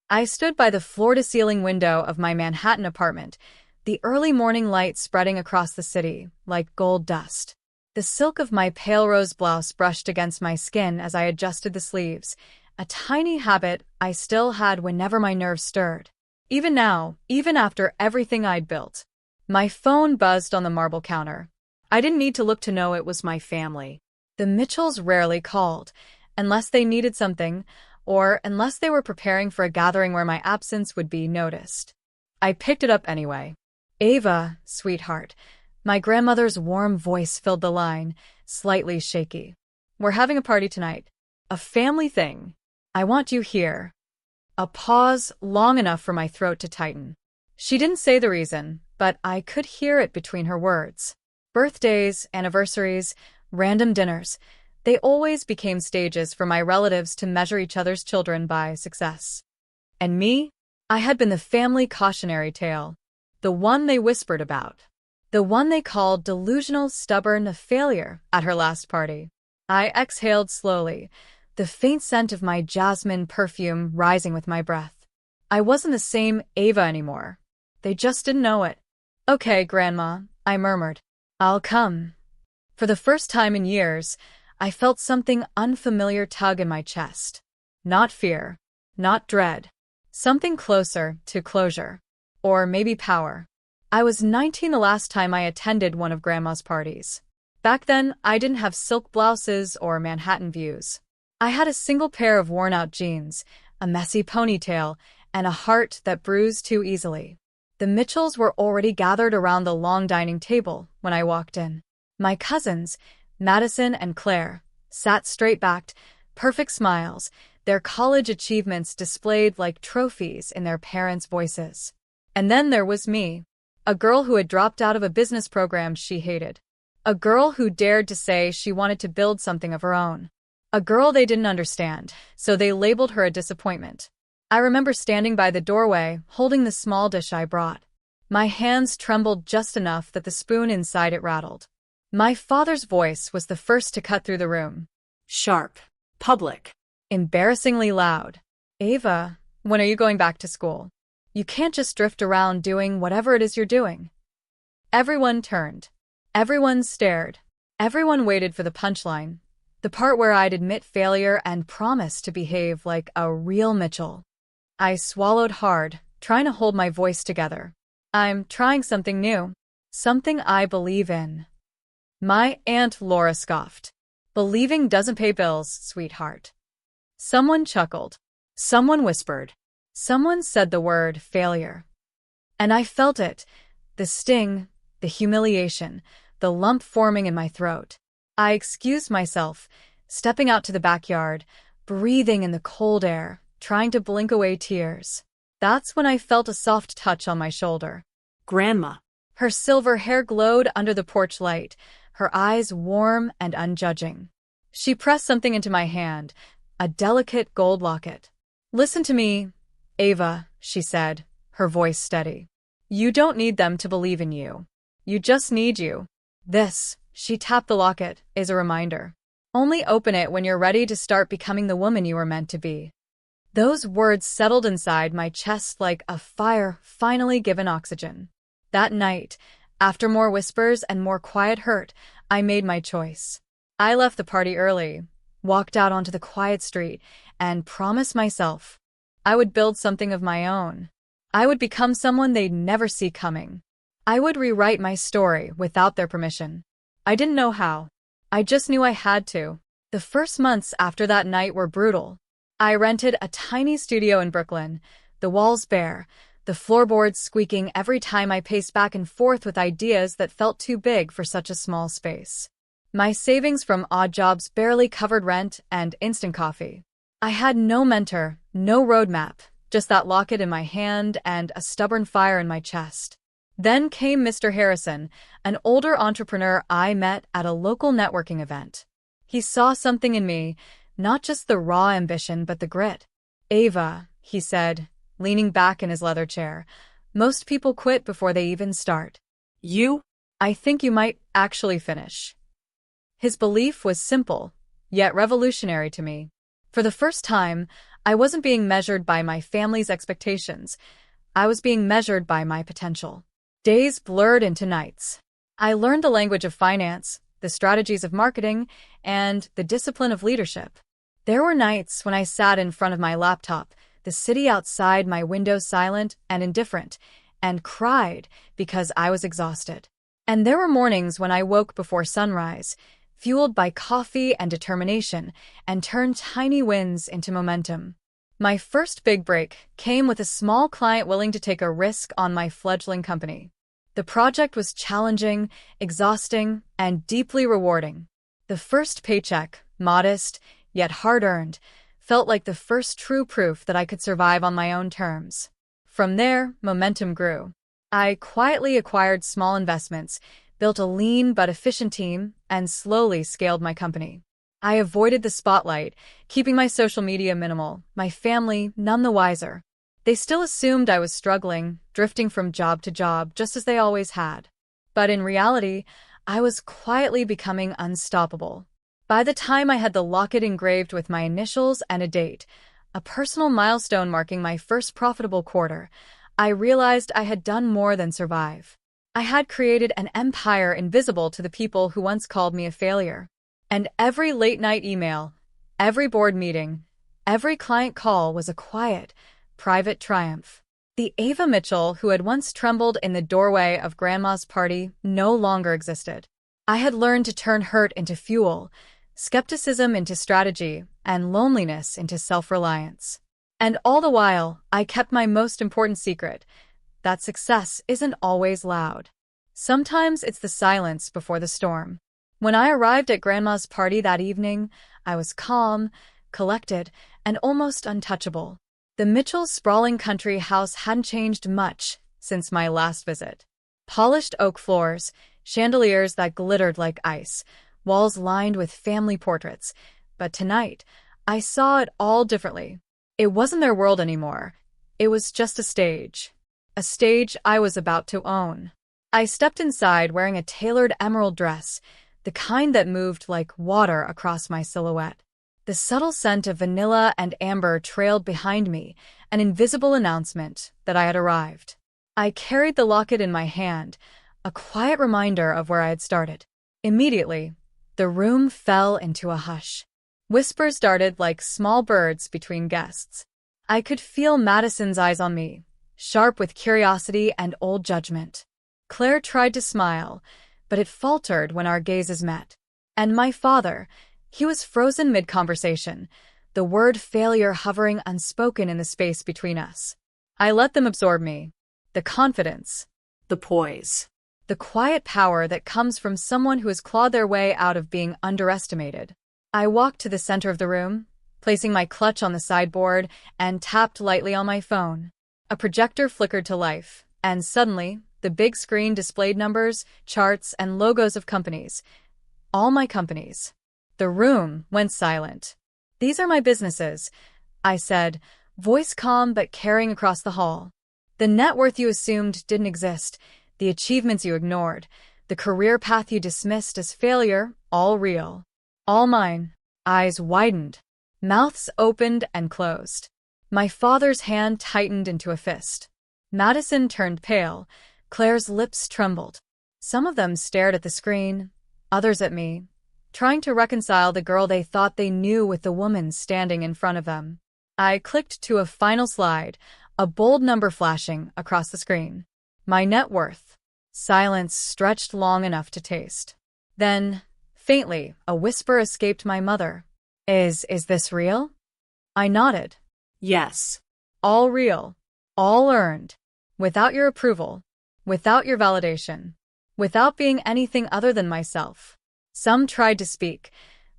I stood by the floor-to-ceiling window of my Manhattan apartment, the early morning light spreading across the city like gold dust. The silk of my pale rose blouse brushed against my skin as I adjusted the sleeves, a tiny habit I still had whenever my nerves stirred. Even now, even after everything I'd built. My phone buzzed on the marble counter. I didn't need to look to know it was my family. The Mitchells rarely called, unless they needed something, or unless they were preparing for a gathering where my absence would be noticed. I picked it up anyway. "Ava, sweetheart." My grandmother's warm voice filled the line, slightly shaky. "We're having a party tonight. A family thing. I want you here." A pause long enough for my throat to tighten. She didn't say the reason, but I could hear it between her words. Birthdays, anniversaries, random dinners. They always became stages for my relatives to measure each other's children by success. And me? I had been the family cautionary tale. The one they whispered about. The one they called delusional, stubborn, a failure at her last party. I exhaled slowly, the faint scent of my jasmine perfume rising with my breath. I wasn't the same Ava anymore. They just didn't know it. "Okay, Grandma," I murmured. "I'll come." For the first time in years, I felt something unfamiliar tug in my chest. Not fear, not dread. Something closer to closure. Or maybe power. I was 19 the last time I attended one of Grandma's parties. Back then, I didn't have silk blouses or Manhattan views. I had a single pair of worn-out jeans, a messy ponytail, and a heart that bruised too easily. The Mitchells were already gathered around the long dining table when I walked in. My cousins, Madison and Claire, sat straight-backed, perfect smiles, their college achievements displayed like trophies in their parents' voices. And then there was me, a girl who had dropped out of a business program she hated. A girl who dared to say she wanted to build something of her own. A girl they didn't understand, so they labeled her a disappointment. I remember standing by the doorway, holding the small dish I brought. My hands trembled just enough that the spoon inside it rattled. My father's voice was the first to cut through the room. Sharp. Public. Embarrassingly loud. "Ava, when are you going back to school? You can't just drift around doing whatever it is you're doing." Everyone turned. Everyone stared. Everyone waited for the punchline. The part where I'd admit failure and promise to behave like a real Mitchell. I swallowed hard, trying to hold my voice together. "I'm trying something new. Something I believe in." My Aunt Laura scoffed. "Believing doesn't pay bills, sweetheart." Someone chuckled. Someone whispered. Someone said the word failure. And I felt it. The sting, the humiliation, the lump forming in my throat. I excused myself, stepping out to the backyard, breathing in the cold air, trying to blink away tears. That's when I felt a soft touch on my shoulder. Grandma. Her silver hair glowed under the porch light, her eyes warm and unjudging. She pressed something into my hand, a delicate gold locket. "Listen to me, Ava," she said, her voice steady. "You don't need them to believe in you. You just need you. This," she tapped the locket, "is a reminder. Only open it when you're ready to start becoming the woman you were meant to be." Those words settled inside my chest like a fire finally given oxygen. That night, after more whispers and more quiet hurt, I made my choice. I left the party early, walked out onto the quiet street, and promised myself I would build something of my own. I would become someone they'd never see coming. I would rewrite my story without their permission. I didn't know how. I just knew I had to. The first months after that night were brutal. I rented a tiny studio in Brooklyn, the walls bare, the floorboards squeaking every time I paced back and forth with ideas that felt too big for such a small space. My savings from odd jobs barely covered rent and instant coffee. I had no mentor, no roadmap, just that locket in my hand and a stubborn fire in my chest. Then came Mr. Harrison, an older entrepreneur I met at a local networking event. He saw something in me, not just the raw ambition but the grit. "Ava," he said, leaning back in his leather chair, "most people quit before they even start. You? I think you might actually finish." His belief was simple, yet revolutionary to me. For the first time, I wasn't being measured by my family's expectations. I was being measured by my potential. Days blurred into nights. I learned the language of finance, the strategies of marketing, and the discipline of leadership. There were nights when I sat in front of my laptop, the city outside my window silent and indifferent, and cried because I was exhausted. And there were mornings when I woke before sunrise, fueled by coffee and determination, and turned tiny wins into momentum. My first big break came with a small client willing to take a risk on my fledgling company. The project was challenging, exhausting, and deeply rewarding. The first paycheck, modest, yet hard-earned, felt like the first true proof that I could survive on my own terms. From there, momentum grew. I quietly acquired small investments, built a lean but efficient team, and slowly scaled my company. I avoided the spotlight, keeping my social media minimal, my family none the wiser. They still assumed I was struggling, drifting from job to job, just as they always had. But in reality, I was quietly becoming unstoppable. By the time I had the locket engraved with my initials and a date, a personal milestone marking my first profitable quarter, I realized I had done more than survive. I had created an empire invisible to the people who once called me a failure. And every late-night email, every board meeting, every client call was a quiet, private triumph. The Ava Mitchell who had once trembled in the doorway of Grandma's party no longer existed. I had learned to turn hurt into fuel, skepticism into strategy, and loneliness into self-reliance. And all the while, I kept my most important secret, that success isn't always loud. Sometimes it's the silence before the storm. When I arrived at Grandma's party that evening, I was calm, collected, and almost untouchable. The Mitchell's sprawling country house hadn't changed much since my last visit. Polished oak floors, chandeliers that glittered like ice, walls lined with family portraits. But tonight, I saw it all differently. It wasn't their world anymore. It was just a stage. A stage I was about to own. I stepped inside wearing a tailored emerald dress, the kind that moved like water across my silhouette. The subtle scent of vanilla and amber trailed behind me, an invisible announcement that I had arrived. I carried the locket in my hand, a quiet reminder of where I had started. Immediately, the room fell into a hush. Whispers darted like small birds between guests. I could feel Madison's eyes on me, sharp with curiosity and old judgment. Claire tried to smile, but it faltered when our gazes met. And my father, he was frozen mid-conversation, the word failure hovering unspoken in the space between us. I let them absorb me. The confidence, the poise, the quiet power that comes from someone who has clawed their way out of being underestimated. I walked to the center of the room, placing my clutch on the sideboard, and tapped lightly on my phone. A projector flickered to life, and suddenly, the big screen displayed numbers, charts, and logos of companies. All my companies. The room went silent. "These are my businesses," I said, voice calm but carrying across the hall. "The net worth you assumed didn't exist, the achievements you ignored, the career path you dismissed as failure, all real. All mine." Eyes widened. Mouths opened and closed. My father's hand tightened into a fist. Madison turned pale. Claire's lips trembled. Some of them stared at the screen, others at me, trying to reconcile the girl they thought they knew with the woman standing in front of them. I clicked to a final slide, a bold number flashing across the screen. My net worth. Silence stretched long enough to taste. Then, faintly, a whisper escaped my mother. Is this real?" I nodded. "Yes. All real. All earned. Without your approval. Without your validation. Without being anything other than myself." Some tried to speak,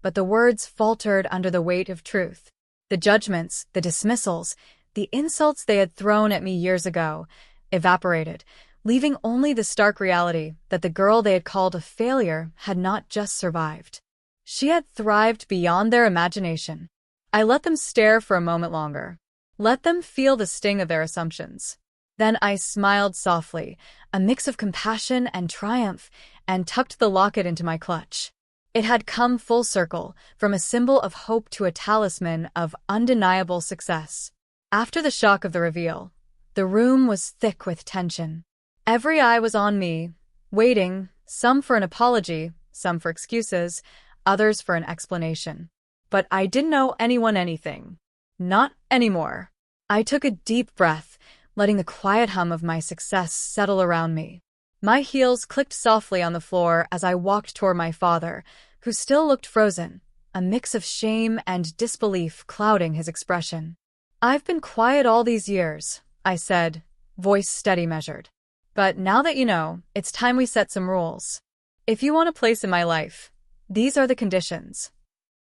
but the words faltered under the weight of truth. The judgments, the dismissals, the insults they had thrown at me years ago, evaporated, leaving only the stark reality that the girl they had called a failure had not just survived. She had thrived beyond their imagination. I let them stare for a moment longer. Let them feel the sting of their assumptions. Then I smiled softly, a mix of compassion and triumph, and tucked the locket into my clutch. It had come full circle, from a symbol of hope to a talisman of undeniable success. After the shock of the reveal, the room was thick with tension. Every eye was on me, waiting, some for an apology, some for excuses, others for an explanation. But I didn't owe anyone anything. Not anymore. I took a deep breath, letting the quiet hum of my success settle around me. My heels clicked softly on the floor as I walked toward my father, who still looked frozen, a mix of shame and disbelief clouding his expression. "I've been quiet all these years," I said, voice steady measured. "But now that you know, it's time we set some rules. If you want a place in my life, these are the conditions."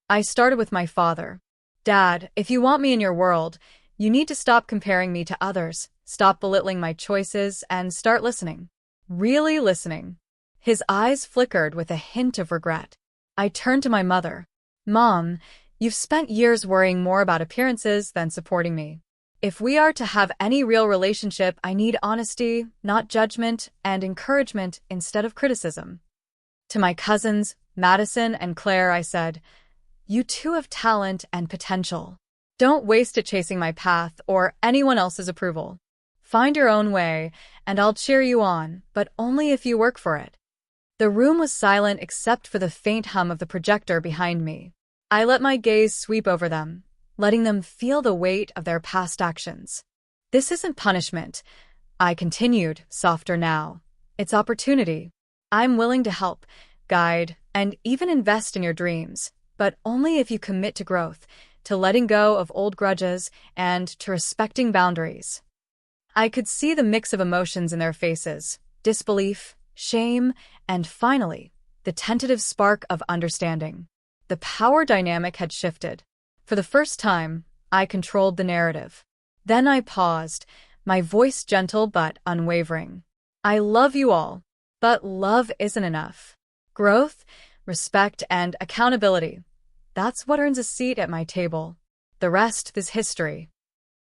I started with my father. "Dad, if you want me in your world, you need to stop comparing me to others, stop belittling my choices, and start listening. Really listening." His eyes flickered with a hint of regret. I turned to my mother. "Mom, you've spent years worrying more about appearances than supporting me. If we are to have any real relationship, I need honesty, not judgment, and encouragement instead of criticism." To my cousins, Madison and Claire, I said, "You two have talent and potential. Don't waste it chasing my path or anyone else's approval. Find your own way, and I'll cheer you on, but only if you work for it." The room was silent except for the faint hum of the projector behind me. I let my gaze sweep over them, letting them feel the weight of their past actions. "This isn't punishment," I continued, softer now. "It's opportunity. I'm willing to help, guide, and even invest in your dreams, but only if you commit to growth, to letting go of old grudges, and to respecting boundaries." I could see the mix of emotions in their faces: disbelief, shame, and finally, the tentative spark of understanding. The power dynamic had shifted. For the first time, I controlled the narrative. Then I paused, my voice gentle but unwavering. "I love you all, but love isn't enough. Growth, respect, and accountability. That's what earns a seat at my table. The rest is history."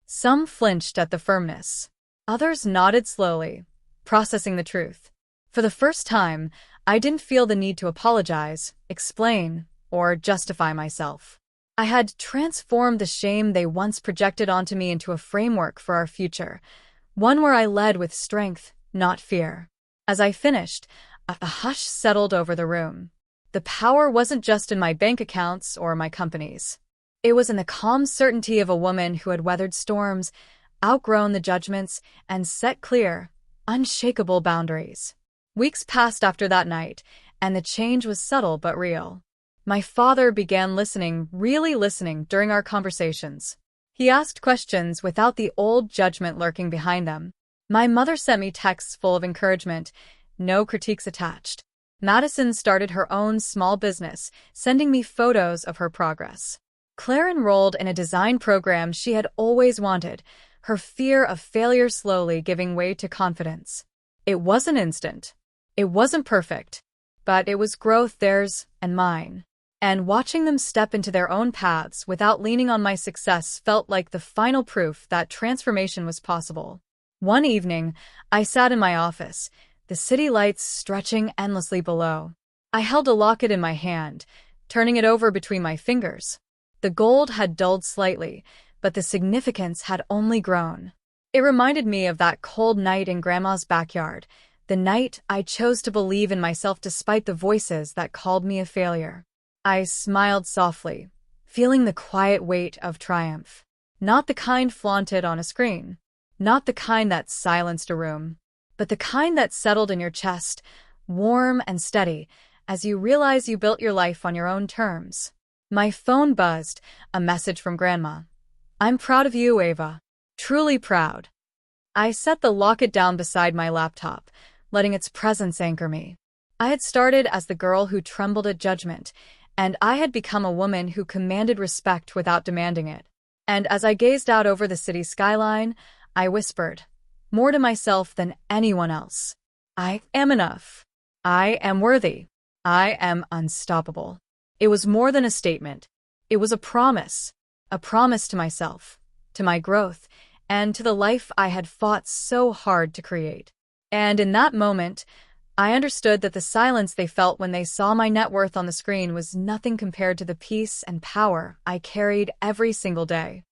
Some flinched at the firmness. Others nodded slowly, processing the truth. For the first time, I didn't feel the need to apologize, explain, or justify myself. I had transformed the shame they once projected onto me into a framework for our future, one where I led with strength, not fear. As I finished, a hush settled over the room. The power wasn't just in my bank accounts or my companies. It was in the calm certainty of a woman who had weathered storms, outgrown the judgments, and set clear, unshakable boundaries. Weeks passed after that night, and the change was subtle but real. My father began listening, really listening, during our conversations. He asked questions without the old judgment lurking behind them. My mother sent me texts full of encouragement, no critiques attached. Madison started her own small business, sending me photos of her progress. Claire enrolled in a design program she had always wanted, her fear of failure slowly giving way to confidence. It wasn't instant. It wasn't perfect, but it was growth, theirs and mine. And watching them step into their own paths without leaning on my success felt like the final proof that transformation was possible. One evening, I sat in my office, the city lights stretching endlessly below. I held a locket in my hand, turning it over between my fingers. The gold had dulled slightly, but the significance had only grown. It reminded me of that cold night in Grandma's backyard, the night I chose to believe in myself despite the voices that called me a failure. I smiled softly, feeling the quiet weight of triumph. Not the kind flaunted on a screen, not the kind that silenced a room, but the kind that settled in your chest, warm and steady, as you realize you built your life on your own terms. My phone buzzed, a message from Grandma. "I'm proud of you, Ava. Truly proud." I set the locket down beside my laptop, letting its presence anchor me. I had started as the girl who trembled at judgment, and I had become a woman who commanded respect without demanding it. And as I gazed out over the city skyline, I whispered, more to myself than anyone else, "I am enough. I am worthy. I am unstoppable." It was more than a statement. It was a promise to myself, to my growth, and to the life I had fought so hard to create. And in that moment, I understood that the silence they felt when they saw my net worth on the screen was nothing compared to the peace and power I carried every single day.